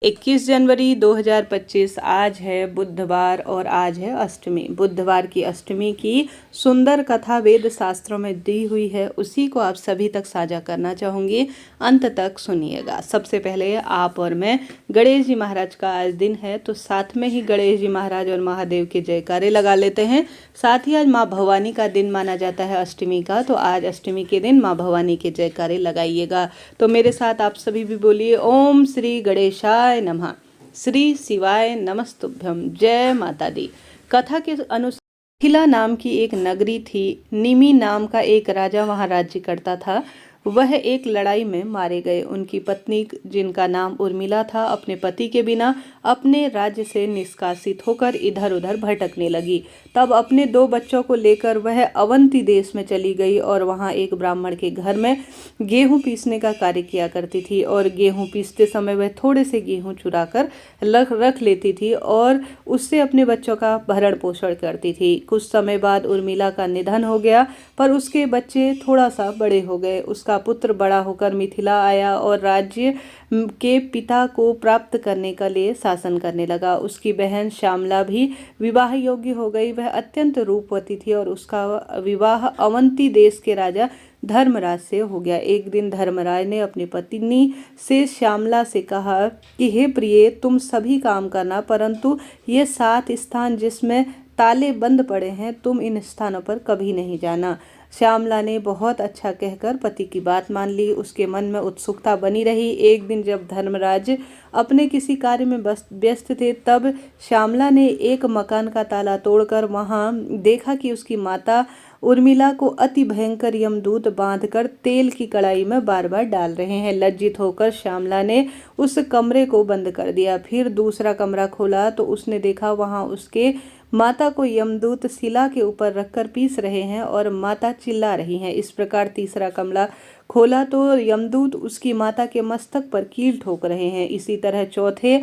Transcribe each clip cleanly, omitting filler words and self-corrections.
21 जनवरी 2025 आज है बुधवार और आज है अष्टमी। बुधवार की अष्टमी की सुंदर कथा वेद शास्त्रों में दी हुई है, उसी को आप सभी तक साझा करना चाहूँगी। अंत तक सुनिएगा। सबसे पहले आप और मैं गणेश जी महाराज का आज दिन है, तो साथ में ही गणेश जी महाराज और महादेव के जयकारे लगा लेते हैं। साथ ही आज माँ भवानी का दिन माना जाता है अष्टमी का, तो आज अष्टमी के दिन माँ भवानी के जयकारे लगाइएगा। तो मेरे साथ आप सभी भी बोलिए ओम श्री गणेशाय नमः, श्री शिवाय नमस्तुभ्यम, जय माता दी। कथा के अनुसार मिथिला नाम की एक नगरी थी। निमि नाम का एक राजा वहाँ राज्य करता था। वह एक लड़ाई में मारे गए। उनकी पत्नी, जिनका नाम उर्मिला था, अपने पति के बिना अपने राज्य से निष्कासित होकर इधर उधर भटकने लगी। तब अपने 2 बच्चों को लेकर वह अवंती देश में चली गई और वहाँ एक ब्राह्मण के घर में गेहूं पीसने का कार्य किया करती थी। और गेहूं पीसते समय वह थोड़े से गेहूं चुरा कर रख लेती थी और उससे अपने बच्चों का भरण पोषण करती थी। कुछ समय बाद उर्मिला का निधन हो गया, पर उसके बच्चे थोड़ा सा बड़े हो गए। उसका पुत्र बड़ा होकर मिथिला आया और राज्य के पिता को प्राप्त करने के लिए शासन करने लगा। उसकी बहन श्यामला भी विवाह योग्य हो गई। वह अत्यंत रूपवती थी और उसका विवाह अवंती देश के राजा धर्मराज से हो गया। एक दिन धर्मराज ने अपनी पत्नी से श्यामला से कहा कि हे प्रिय, तुम सभी काम करना, परंतु ये 7 स्थान जिसमें ताले बंद पड़े हैं, तुम इन स्थानों पर कभी नहीं जाना। श्यामला ने बहुत अच्छा कहकर पति की बात मान ली। उसके मन में उत्सुकता बनी रही। एक दिन जब धर्मराज अपने किसी कार्य में व्यस्त थे, तब श्यामला ने एक मकान का ताला तोड़कर वहां देखा कि उसकी माता उर्मिला को अति भयंकर यमदूत बांधकर तेल की कढ़ाई में बार बार डाल रहे हैं। लज्जित होकर श्यामला ने उस कमरे को बंद कर दिया। फिर दूसरा कमरा खोला तो उसने देखा वहां उसके माता को यमदूत शिला के ऊपर रखकर पीस रहे हैं और माता चिल्ला रही हैं। इस प्रकार तीसरा कमरा खोला तो यमदूत उसकी माता के मस्तक पर कील ठोक रहे हैं। इसी तरह चौथे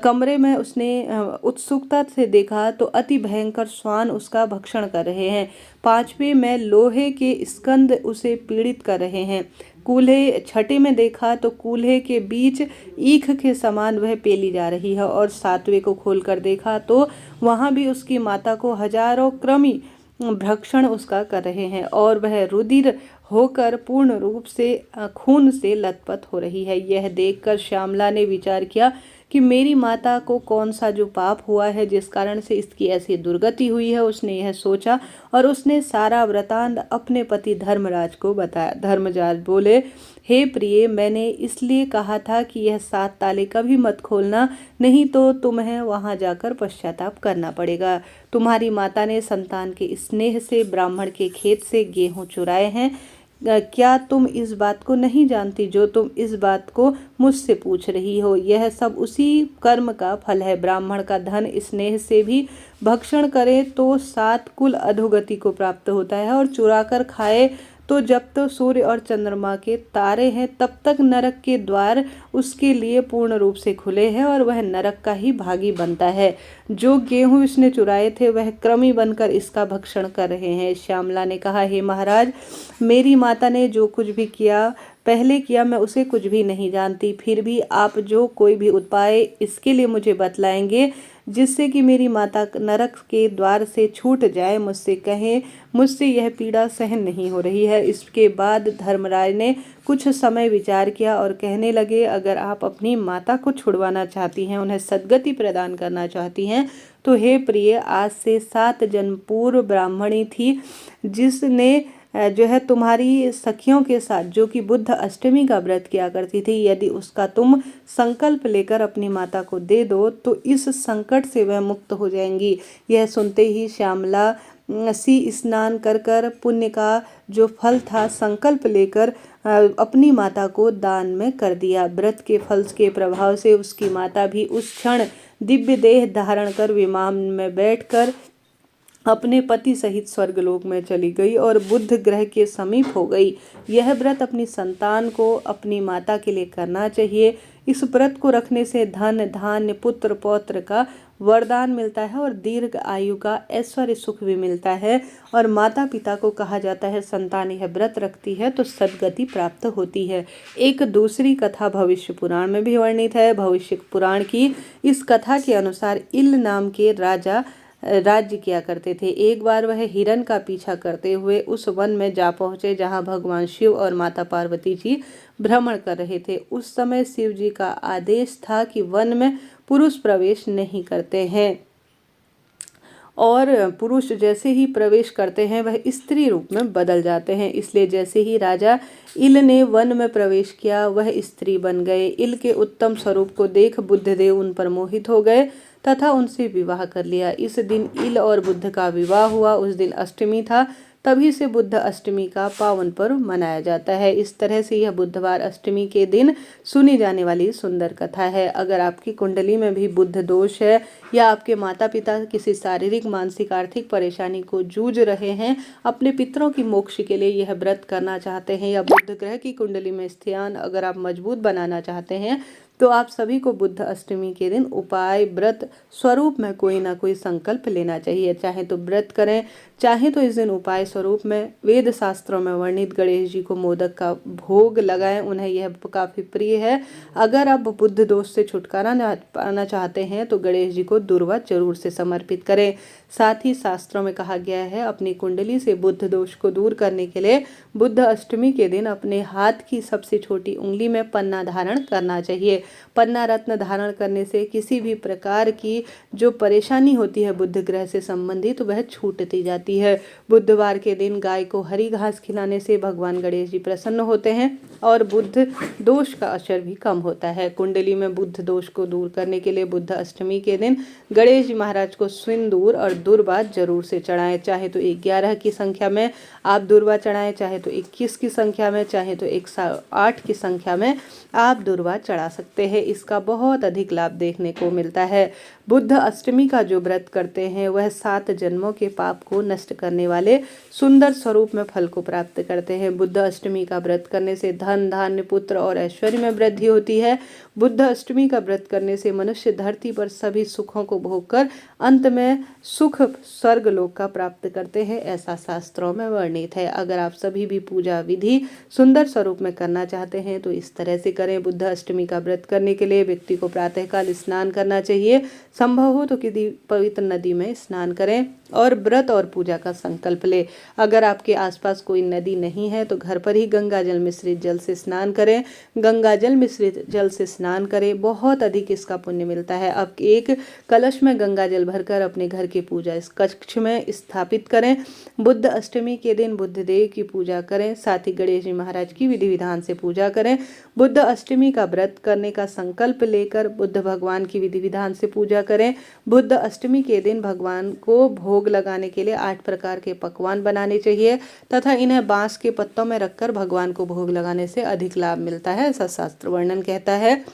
कमरे में उसने उत्सुकता से देखा तो अति भयंकर श्वान उसका भक्षण कर रहे हैं। 5वें में लोहे के स्कंद उसे पीड़ित कर रहे हैं। छठे में देखा तो कूल्हे के बीच ईख के समान वह पेली जा रही है। और 7वें को खोलकर देखा तो वहां भी उसकी माता को हजारों कृमि भक्षण उसका कर रहे हैं और वह रुधिर होकर पूर्ण रूप से खून से लथपथ हो रही है। यह देखकर श्यामला ने विचार किया कि मेरी माता को कौन सा जो पाप हुआ है जिस कारण से इसकी ऐसी दुर्गति हुई है। उसने यह सोचा और उसने सारा वृतांत अपने पति धर्मराज को बताया। धर्मराज बोले, हे प्रिय, मैंने इसलिए कहा था कि यह 7 ताले कभी मत खोलना, नहीं तो तुम्हें वहां जाकर पश्चाताप करना पड़ेगा। तुम्हारी माता ने संतान के स्नेह से ब्राह्मण के खेत से गेहूं चुराए हैं। क्या तुम इस बात को नहीं जानती जो तुम इस बात को मुझसे पूछ रही हो? यह सब उसी कर्म का फल है। ब्राह्मण का धन स्नेह से भी भक्षण करे तो 7 कुल अधोगति को प्राप्त होता है, और चुरा कर खाए तो जब तक सूर्य और चंद्रमा के तारे हैं तब तक नरक के द्वार उसके लिए पूर्ण रूप से खुले हैं और वह नरक का ही भागी बनता है। जो गेहूं इसने चुराए थे वह कृमि बनकर इसका भक्षण कर रहे हैं। श्यामला ने कहा, हे महाराज, मेरी माता ने जो कुछ भी पहले किया मैं उसे कुछ भी नहीं जानती। फिर भी आप जो कोई भी उपाय इसके लिए मुझे बतलाएंगे जिससे कि मेरी माता नरक के द्वार से छूट जाए, मुझसे कहें। मुझसे यह पीड़ा सहन नहीं हो रही है। इसके बाद धर्मराज ने कुछ समय विचार किया और कहने लगे, अगर आप अपनी माता को छुड़वाना चाहती हैं, उन्हें सद्गति प्रदान करना चाहती हैं, तो हे प्रिय, आज से 7 जन्म पूर्व ब्राह्मणी थी जिसने जो है तुम्हारी सखियों के साथ, जो कि बुद्ध अष्टमी का व्रत किया करती थी, यदि उसका तुम संकल्प लेकर अपनी माता को दे दो तो इस संकट से वह मुक्त हो जाएंगी। यह सुनते ही श्यामला स्नान कर पुण्य का जो फल था संकल्प लेकर अपनी माता को दान में कर दिया। व्रत के फल के प्रभाव से उसकी माता भी उस क्षण दिव्य देह धारण कर विमान में बैठकर अपने पति सहित स्वर्गलोक में चली गई और बुद्ध ग्रह के समीप हो गई। यह व्रत अपनी संतान को अपनी माता के लिए करना चाहिए। इस व्रत को रखने से धन धान्य पुत्र पौत्र का वरदान मिलता है और दीर्घ आयु का ऐश्वर्य सुख भी मिलता है। और माता पिता को कहा जाता है संतान यह व्रत रखती है तो सद्गति प्राप्त होती है। एक दूसरी कथा भविष्य पुराण में भी वर्णित है। भविष्य पुराण की इस कथा के अनुसार इल नाम के राजा राज्य किया करते थे। एक बार वह हिरण का पीछा करते हुए उस वन में जा पहुंचे जहां भगवान शिव और माता पार्वती जी भ्रमण कर रहे थे। उस समय शिव जी का आदेश था कि वन में पुरुष प्रवेश नहीं करते हैं और पुरुष जैसे ही प्रवेश करते हैं वह स्त्री रूप में बदल जाते हैं। इसलिए जैसे ही राजा इल ने वन में प्रवेश किया वह स्त्री बन गए। इल के उत्तम स्वरूप को देख बुद्धदेव उन पर मोहित हो गए तथा उनसे विवाह कर लिया। इस दिन इल और बुद्ध का विवाह हुआ। उस दिन अष्टमी था, तभी से बुद्ध अष्टमी का पावन पर्व मनाया जाता है। इस तरह से यह बुधवार अष्टमी के दिन सुनी जाने वाली सुंदर कथा है। अगर आपकी कुंडली में भी बुद्ध दोष है या आपके माता पिता किसी शारीरिक मानसिक आर्थिक परेशानी को जूझ रहे हैं, अपने पितरों की मोक्ष के लिए यह व्रत करना चाहते हैं या बुध ग्रह की कुंडली में स्थान अगर आप मजबूत बनाना चाहते हैं तो आप सभी को बुद्ध अष्टमी के दिन उपाय व्रत स्वरूप में कोई ना कोई संकल्प लेना चाहिए। चाहे तो व्रत करें, चाहे तो इस दिन उपाय स्वरूप में वेद शास्त्रों में वर्णित गणेश जी को मोदक का भोग लगाएं, उन्हें यह काफ़ी प्रिय है। अगर आप बुद्ध दोष से छुटकारा पाना चाहते हैं तो गणेश जी को दुर्वा जरूर से समर्पित करें। साथ ही शास्त्रों में कहा गया है अपनी कुंडली से बुद्ध दोष को दूर करने के लिए बुद्ध अष्टमी के दिन अपने हाथ की सबसे छोटी उंगली में पन्ना धारण करना चाहिए। पन्ना रत्न धारण करने से किसी भी प्रकार की जो परेशानी होती है बुद्ध ग्रह से संबंधित वह छूटती जाती है। बुधवार के दिन गाय को हरी घास खिलाने से भगवान गणेश जी प्रसन्न होते हैं और बुद्ध दोष का असर भी कम होता है। कुंडली में बुद्ध दोष को दूर करने के लिए बुद्ध अष्टमी के दिन गणेश जी महाराज को सिंदूर और दुर्वा जरूर से चढ़ाएं। चाहे तो 11 की संख्या में आप दुर्वा चढ़ाएं, चाहे तो 21 की संख्या में, चाहे तो 108 की संख्या में आप दुर्वा चढ़ा सकते हैं। इसका बहुत अधिक लाभ देखने को मिलता है। बुद्ध अष्टमी का जो व्रत करते हैं वह 7 जन्मों के पाप को नष्ट करने वाले सुंदर स्वरूप में फल को प्राप्त करते हैं। बुद्ध अष्टमी का व्रत करने से धन धान्य पुत्र और ऐश्वर्य में वृद्धि होती है। बुद्ध अष्टमी का व्रत करने से मनुष्य धरती पर सभी सुखों को भोगकर अंत में सुख स्वर्ग लोक का प्राप्त करते हैं, ऐसा शास्त्रों में वर्णित है। अगर आप सभी भी पूजा विधि सुंदर स्वरूप में करना चाहते हैं तो इस तरह से करें। बुद्ध अष्टमी का व्रत करने के लिए व्यक्ति को प्रातःकाल स्नान करना चाहिए। संभव हो तो किसी पवित्र नदी में स्नान करें और व्रत और पूजा का संकल्प ले। अगर आपके आसपास कोई नदी नहीं है तो घर पर ही गंगा जल मिश्रित जल से स्नान करें। गंगा जल मिश्रित जल से स्नान करें, बहुत अधिक इसका पुण्य मिलता है। अब एक कलश में गंगा जल भरकर अपने घर की पूजा इस कक्ष में स्थापित करें। बुद्ध अष्टमी के दिन बुद्ध देव की पूजा करें, साथ ही गणेश जी महाराज की विधि विधान से पूजा करें। बुद्ध अष्टमी का व्रत करने का संकल्प लेकर बुद्ध भगवान की विधि विधान से पूजा करें। बुद्ध अष्टमी के दिन भगवान को भोग लगाने के लिए 8 प्रकार के पकवान बनाने चाहिए तथा इन्हें बांस के पत्तों में रखकर भगवान को भोग लगाने से अधिक लाभ मिलता है, ऐसा शास्त्र वर्णन कहता है।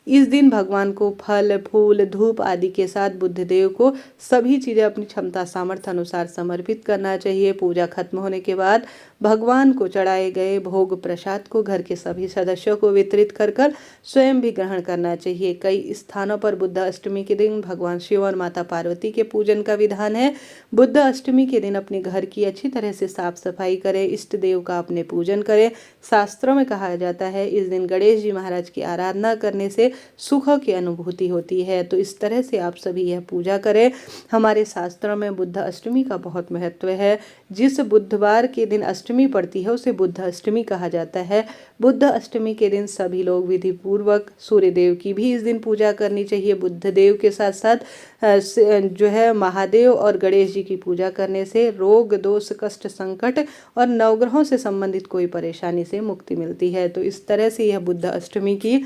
इस दिन भगवान को फल फूल धूप आदि के साथ बुद्ध देव को सभी चीज़ें अपनी क्षमता सामर्थ्य अनुसार समर्पित करना चाहिए। पूजा खत्म होने के बाद भगवान को चढ़ाए गए भोग प्रसाद को घर के सभी सदस्यों को वितरित कर स्वयं भी ग्रहण करना चाहिए। कई स्थानों पर बुद्ध अष्टमी के दिन भगवान शिव और माता पार्वती के पूजन का विधान है। बुद्ध अष्टमी के दिन अपने घर की अच्छी तरह से साफ सफाई करें, इष्ट देव का अपने पूजन करें। शास्त्रों में कहा जाता है इस दिन गणेश जी महाराज की आराधना करने से सुखों की अनुभूति होती है। तो इस तरह से आप सभी यह पूजा करें। हमारे शास्त्रों में बुद्ध अष्टमी का बहुत महत्व है। जिस बुधवार के दिन अष्टमी पड़ती है उसे बुद्ध अष्टमी कहा जाता है। बुद्ध अष्टमी के दिन सभी लोग विधि पूर्वक सूर्य देव की भी इस दिन पूजा करनी चाहिए। बुद्ध देव के साथ साथ जो है महादेव और गणेश जी की पूजा करने से रोग दोष कष्ट संकट और नवग्रहों से संबंधित कोई परेशानी से मुक्ति मिलती है। तो इस तरह से यह बुद्ध अष्टमी की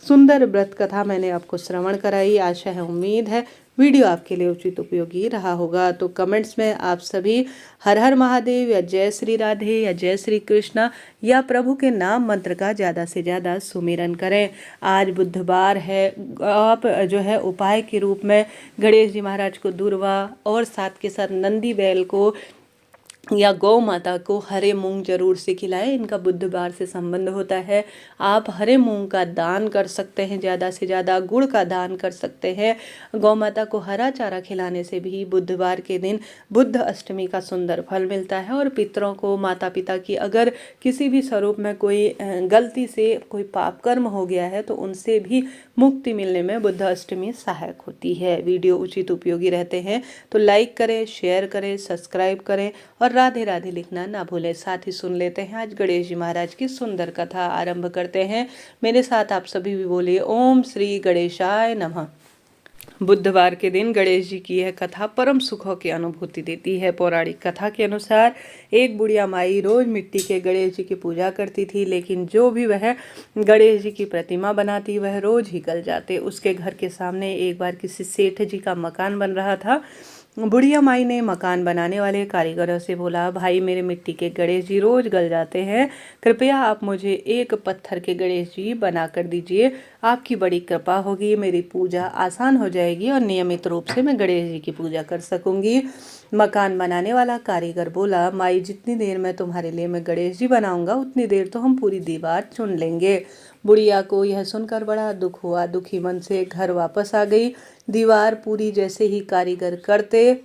सुंदर व्रत कथा मैंने आपको श्रवण कराई। आशा है उम्मीद है वीडियो आपके लिए उचित उपयोगी रहा होगा। तो कमेंट्स में आप सभी हर हर महादेव या जय श्री राधे या जय श्री कृष्णा या प्रभु के नाम मंत्र का ज़्यादा से ज़्यादा सुमिरन करें। आज बुधवार है, आप जो है उपाय के रूप में गणेश जी महाराज को दुर्वा और साथ के साथ नंदी बैल को या गौ माता को हरे मूंग जरूर से खिलाएं। इनका बुधवार से संबंध होता है। आप हरे मूंग का दान कर सकते हैं, ज़्यादा से ज़्यादा गुड़ का दान कर सकते हैं। गौ माता को हरा चारा खिलाने से भी बुधवार के दिन बुद्ध अष्टमी का सुंदर फल मिलता है। और पितरों को, माता पिता की अगर किसी भी स्वरूप में कोई गलती से कोई पाप कर्म हो गया है तो उनसे भी मुक्ति मिलने में बुद्ध अष्टमी सहायक होती है। वीडियो उचित उपयोगी रहते हैं तो लाइक करें, शेयर करें, सब्सक्राइब करें और राधे राधे लिखना ना भूलें। साथ ही सुन लेते हैं आज गणेश जी महाराज की सुंदर कथा। आरंभ करते हैं। मेरे साथ आप सभी भी बोलिए ओम श्री गणेशाय नमः। बुधवार के दिन गणेश जी की यह कथा परम सुखों की अनुभूति देती है। पौराणिक कथा के अनुसार एक बुढ़िया माई रोज मिट्टी के गणेश जी की पूजा करती थी, लेकिन जो भी वह गणेश जी की प्रतिमा बनाती वह रोज ही गल जाते। उसके घर के सामने एक बार किसी सेठ जी का मकान बन रहा था। बुढ़िया माई ने मकान बनाने वाले कारीगरों से बोला, भाई मेरे मिट्टी के गणेश जी रोज गल जाते हैं, कृपया आप मुझे एक पत्थर के गणेश जी बना कर दीजिए। आपकी बड़ी कृपा होगी, मेरी पूजा आसान हो जाएगी और नियमित रूप से मैं गणेश जी की पूजा कर सकूंगी। मकान बनाने वाला कारीगर बोला, माई जितनी देर में तुम्हारे लिए मैं गणेश जी बनाऊंगा उतनी देर तो हम पूरी दीवार चुन लेंगे। बुढ़िया को यह सुनकर बड़ा दुख हुआ। दुखी मन से घर वापस आ गई। दीवार पूरी जैसे ही कारीगर करते,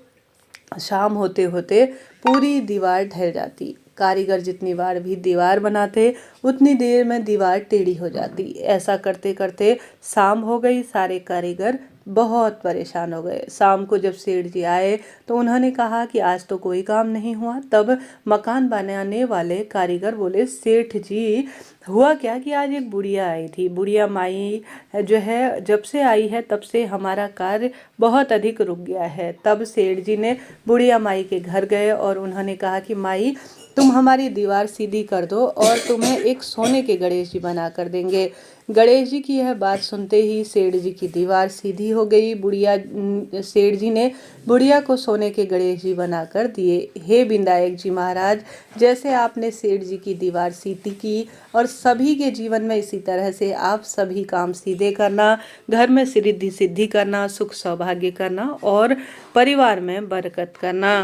शाम होते होते पूरी दीवार ढह जाती। कारीगर जितनी बार भी दीवार बनाते उतनी देर में दीवार टेढ़ी हो जाती। ऐसा करते करते शाम हो गई। सारे कारीगर बहुत परेशान हो गए। शाम को जब सेठ जी आए तो उन्होंने कहा कि आज तो कोई काम नहीं हुआ। तब मकान बनाने वाले कारीगर बोले, सेठ जी हुआ क्या कि आज एक बुढ़िया आई थी। बुढ़िया माई जो है जब से आई है तब से हमारा कार्य बहुत अधिक रुक गया है। तब सेठ जी ने बुढ़िया माई के घर गए और उन्होंने कहा कि माई तुम हमारी दीवार सीधी कर दो और तुम्हें एक सोने के गणेश जी बना कर देंगे। गणेश जी की यह बात सुनते ही सेठ जी की दीवार सीधी हो गई। सेठ जी ने बुढ़िया को सोने के गणेश जी बना कर दिए। हे विनायक जी महाराज, जैसे आपने सेठ जी की दीवार सीधी की और सभी के जीवन में इसी तरह से आप सभी काम सीधे करना, घर में रिद्धि सिद्धि करना, सुख सौभाग्य करना और परिवार में बरकत करना।